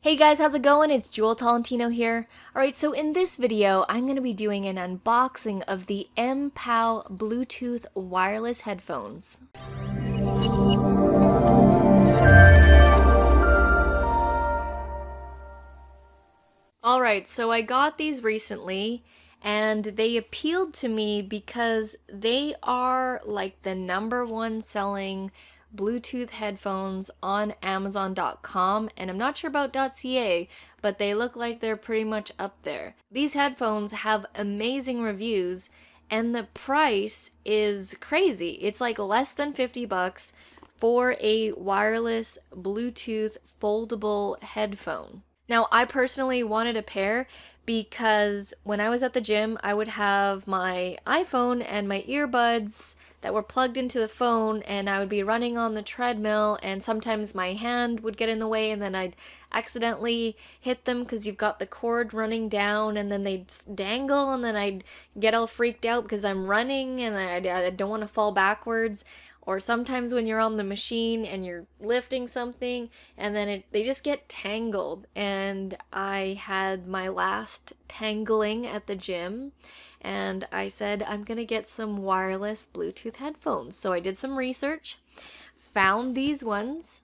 Hey guys, how's it going? It's Jewel Tolentino here. Alright, so in this video, I'm going to be doing an unboxing of the MPOW Bluetooth Wireless Headphones. Alright, so I got these recently, and they appealed to me because they are like the #1 selling Bluetooth headphones on Amazon.com, and I'm not sure about .ca, but they look like they're pretty much up there. These headphones have amazing reviews, and the price is crazy. It's like less than 50 bucks for a wireless Bluetooth foldable headphone. Now, I personally wanted a pair because when I was at the gym, I would have my iPhone and my earbuds that were plugged into the phone, and I would be running on the treadmill, and sometimes my hand would get in the way, and then I'd accidentally hit them because you've got the cord running down, and then they'd dangle, and then I'd get all freaked out because I'm running and I don't want to fall backwards. Or sometimes when you're on the machine and you're lifting something and then they just get tangled. And I had my last tangling at the gym and I said I'm gonna get some wireless Bluetooth headphones. So I did some research, found these ones,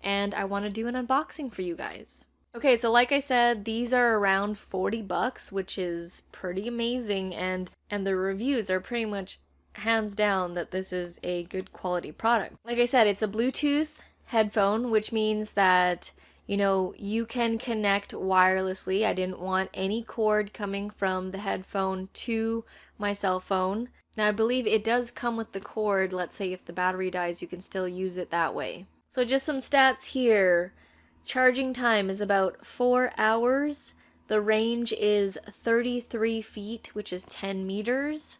and I want to do an unboxing for you guys. Okay, so like I said, these are around 40 bucks, which is pretty amazing, and the reviews are pretty much hands down that this is a good quality product. Like I said, it's a Bluetooth headphone, which means that, you know, you can connect wirelessly. I didn't want any cord coming from the headphone to my cell phone. Now, I believe it does come with the cord. Let's say if the battery dies, you can still use it that way. So just some stats here. Charging time is about 4 hours. The range is 33 feet, which is 10 meters.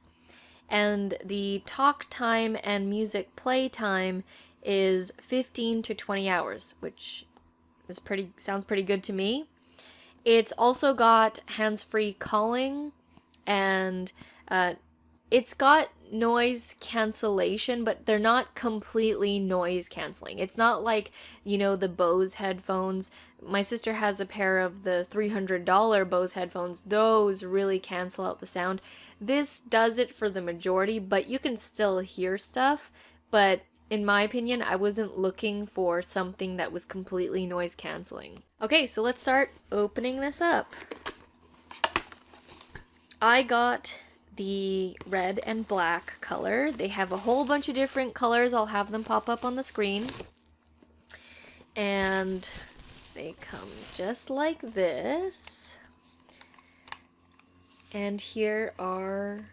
And the talk time and music play time is 15 to 20 hours, which is sounds pretty good to me. It's also got hands-free calling, and it's got noise cancellation, but they're not completely noise canceling. It's not like, you know, the Bose headphones. My sister has a pair of the $300 Bose headphones. Those really cancel out the sound. This does it for the majority, but you can still hear stuff. But in my opinion, I wasn't looking for something that was completely noise canceling. Okay, so let's start opening this up. I got the red and black color. They have a whole bunch of different colors. I'll have them pop up on the screen. And they come just like this. And here are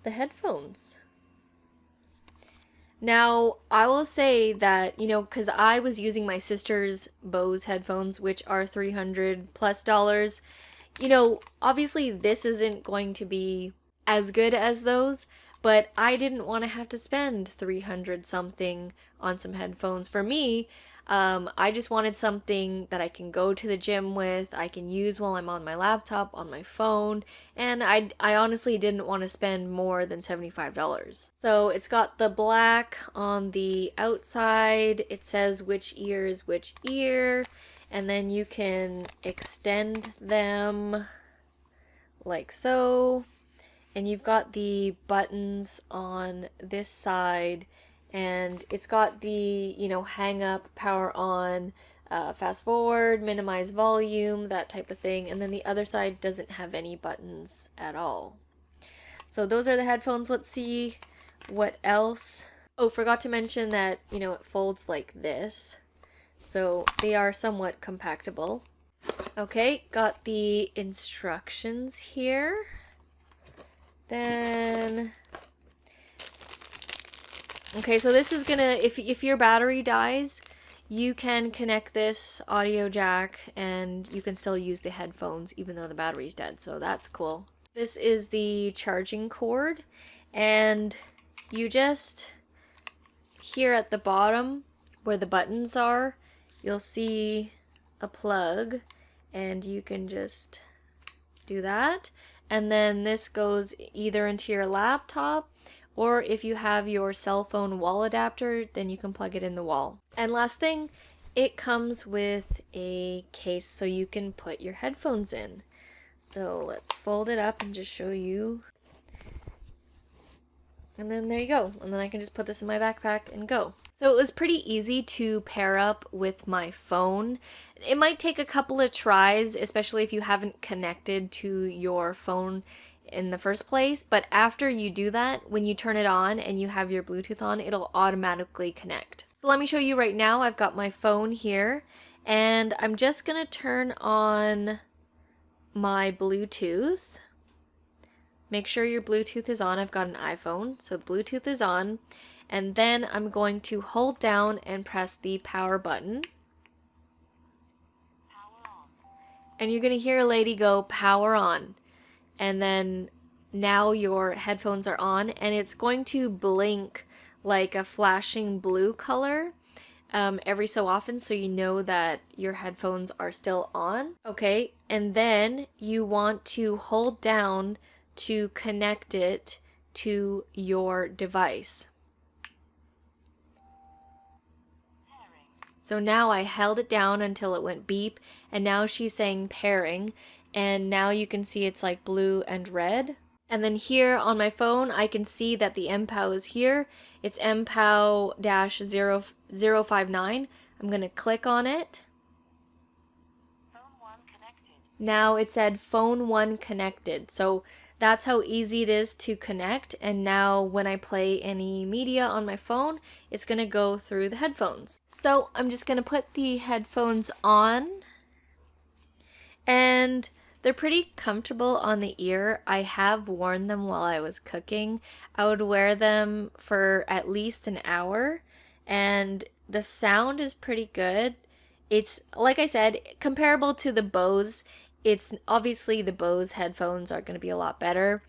the headphones. Now, I will say that, you know, because I was using my sister's Bose headphones, which are $300+ you know, obviously this isn't going to be as good as those, but I didn't want to have to spend 300 something on some headphones. For me, I just wanted something that I can go to the gym with, I can use while I'm on my laptop, on my phone, and I honestly didn't want to spend more than $75. So it's got the black on the outside, it says which ear is which ear, and then you can extend them like so, and you've got the buttons on this side. And it's got the, you know, hang up, power on, fast forward, minimize volume, that type of thing. And then the other side doesn't have any buttons at all. So those are the headphones. Let's see what else. Oh, forgot to mention that, you know, it folds like this. So they are somewhat compactable. Okay, got the instructions here. Then... okay, so this is gonna, if your battery dies, you can connect this audio jack and you can still use the headphones even though the battery's dead, so that's cool. This is the charging cord, and you just, here at the bottom where the buttons are, you'll see a plug, and you can just do that, and then this goes either into your laptop, or if you have your cell phone wall adapter, then you can plug it in the wall. And last thing, it comes with a case so you can put your headphones in. So let's fold it up and just show you. And then there you go. And then I can just put this in my backpack and go. So it was pretty easy to pair up with my phone. It might take a couple of tries, especially if you haven't connected to your phone in the first place. But after you do that, when you turn it on and you have your Bluetooth on, it'll automatically connect. So let me show you right now. I've got my phone here and I'm just gonna turn on my Bluetooth. Make sure your Bluetooth is on. I've got an iPhone, so Bluetooth is on. And then I'm going to hold down and press the power button. And you're going to hear a lady go, power on. And then now your headphones are on and it's going to blink like a flashing blue color every so often, so you know that your headphones are still on. Okay, and then you want to hold down to connect it to your device. So now I held it down until it went beep, and now she's saying pairing, and now you can see it's like blue and red. And then here on my phone, I can see that the MPOW is here. It's MPOW-0059. I'm going to click on it. Phone 1 connected. Now it said phone 1 connected. So that's how easy it is to connect. And now when I play any media on my phone, it's going to go through the headphones. So I'm just going to put the headphones on. And they're pretty comfortable on the ear. I have worn them while I was cooking. I would wear them for at least an hour and the sound is pretty good. It's, like I said, comparable to the Bose. It's obviously the Bose headphones are going to be a lot better,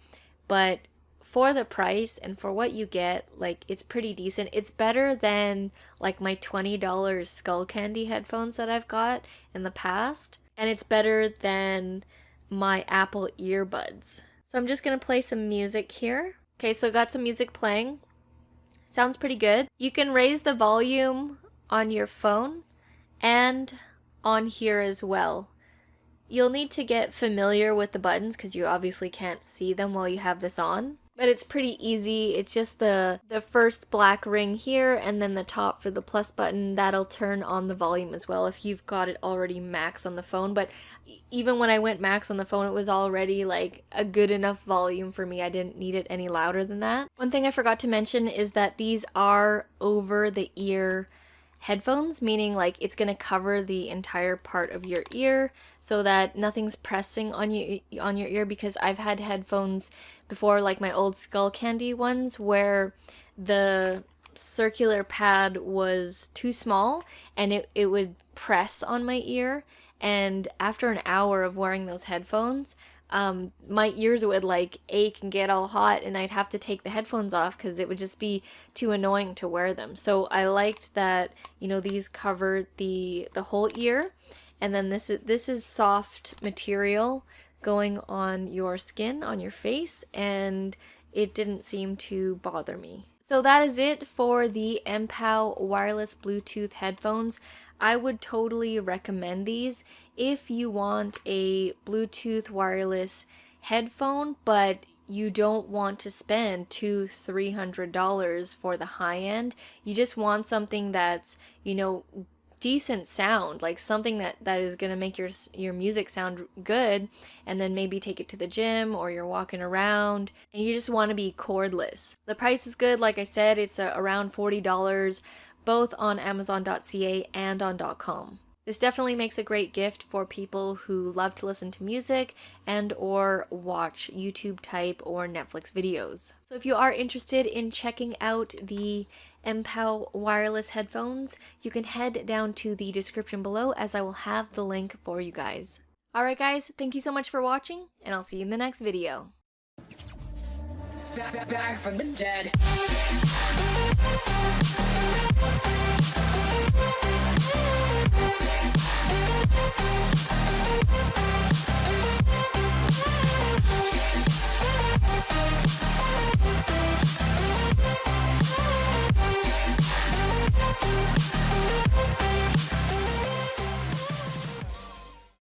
but for the price and for what you get, like, it's pretty decent. It's better than like my $20 Skull Candy headphones that I've got in the past, and it's better than my Apple earbuds. So I'm just gonna play some music here. Okay, so got some music playing. Sounds pretty good. You can raise the volume on your phone and on here as well. You'll need to get familiar with the buttons because you obviously can't see them while you have this on. But it's pretty easy. It's just the first black ring here and then the top for the plus button. That'll turn on the volume as well if you've got it already max on the phone. But even when I went max on the phone, it was already like a good enough volume for me. I didn't need it any louder than that. One thing I forgot to mention is that these are over the ear headphones, meaning like it's going to cover the entire part of your ear so that nothing's pressing on your ear, because I've had headphones before, like my old Skull Candy ones, where the circular pad was too small and it would press on my ear, and after an hour of wearing those headphones, my ears would like ache and get all hot, and I'd have to take the headphones off because it would just be too annoying to wear them. So I liked that, you know, these covered the whole ear, and then this is soft material going on your skin, on your face, and it didn't seem to bother me. So that is it for the MPOW wireless Bluetooth headphones. I would totally recommend these if you want a Bluetooth wireless headphone, but you don't want to spend $200-300 for the high end. You just want something that's, you know, decent sound, like something that is going to make your music sound good, and then maybe take it to the gym or you're walking around and you just want to be cordless. The price is good. Like I said, it's around $40, both on Amazon.ca and on .com. This definitely makes a great gift for people who love to listen to music and or watch YouTube type or Netflix videos. So if you are interested in checking out the MPOW wireless headphones, you can head down to the description below, as I will have the link for you guys. Alright guys, thank you so much for watching, and I'll see you in the next video. Back from the dead.